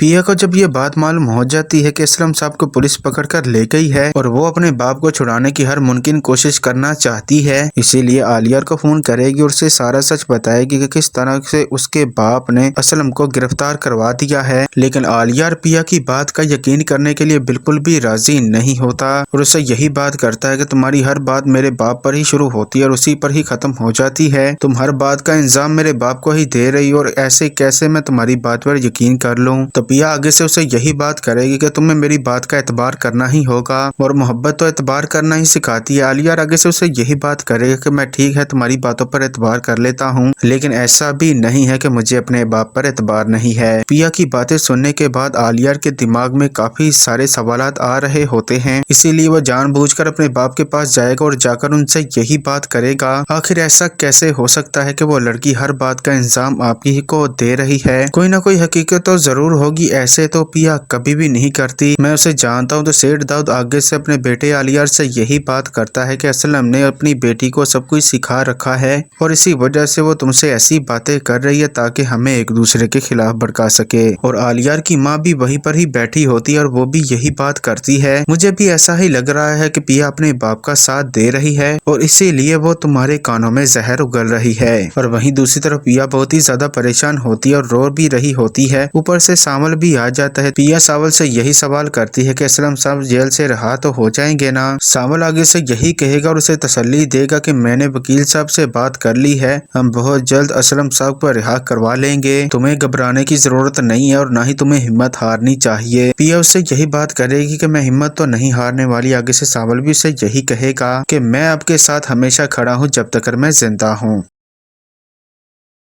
पिया को जब ये बात मालूम हो जाती है कि असलम साहब को पुलिस पकड़ कर ले गई है और वो अपने बाप को छुड़ाने की हर मुमकिन कोशिश करना चाहती है, इसीलिए आलियार को फोन करेगी और उसे सारा सच बताएगी कि किस तरह से उसके बाप ने असलम को गिरफ्तार करवा दिया है। लेकिन आलियार पिया की बात का यकीन करने के लिए बिल्कुल भी राजी नहीं होता और उससे यही बात करता है कि तुम्हारी हर बात मेरे बाप पर ही शुरू होती है और उसी पर ही खत्म हो जाती है। तुम हर बात का इंजाम मेरे बाप को ही दे रही हो और ऐसे कैसे मैं तुम्हारी बात पर यकीन कर लूं। तो पिया आगे से उसे यही बात करेगी कि तुम्हें मेरी बात का एतबार करना ही होगा और मोहब्बत तो एतबार करना ही सिखाती है। आलियार आगे से उसे यही बात करेगा कि मैं ठीक है तुम्हारी बातों पर एतबार कर लेता हूँ, लेकिन ऐसा भी नहीं है कि मुझे अपने बाप पर एतबार नहीं है। पिया की बातें सुनने के बाद आलियार के दिमाग में काफी सारे सवालात आ रहे होते हैं, इसीलिए वो जानबूझकर अपने बाप के पास जाएगा और जाकर उनसे यही बात करेगा। आखिर ऐसा कैसे हो सकता है कि वो लड़की हर बात का इंतजाम आप ही को दे रही है? कोई ना कोई हकीकत तो जरूर होगी, ऐसे तो पिया कभी भी नहीं करती, मैं उसे जानता हूँ। तो सेठ दाऊद आगे से अपने बेटे आलियार से यही बात करता है कि असलम ने अपनी बेटी को सब कुछ सिखा रखा है और इसी वजह से वो तुमसे ऐसी बातें कर रही है ताकि हमें एक दूसरे के खिलाफ भड़का सके। और आलियार की माँ भी वहीं पर ही बैठी होती है और वो भी यही बात करती है, मुझे भी ऐसा ही लग रहा है कि पिया अपने बाप का साथ दे रही है और इसीलिए वो तुम्हारे कानों में जहर उगल रही है। और वहीं दूसरी तरफ पिया बहुत ही ज्यादा परेशान होती है और रो भी रही होती है। ऊपर से सावल भी आ जाता है। पिया सावल से यही सवाल करती है कि असलम साहब जेल से रहा तो हो जाएंगे ना? सावल आगे से यही कहेगा और उसे तसल्ली देगा कि मैंने वकील साहब से बात कर ली है, हम बहुत जल्द असलम साहब को रिहा करवा लेंगे, तुम्हें घबराने की जरूरत नहीं है और ना ही तुम्हें हिम्मत हारनी चाहिए। पिया उससे यही बात करेगी कि मैं हिम्मत तो नहीं हारने वाली। आगे से सावल भी उसे यही कहेगा कि मैं आपके साथ हमेशा खड़ा हूँ जब तक मैं जिंदा हूँ।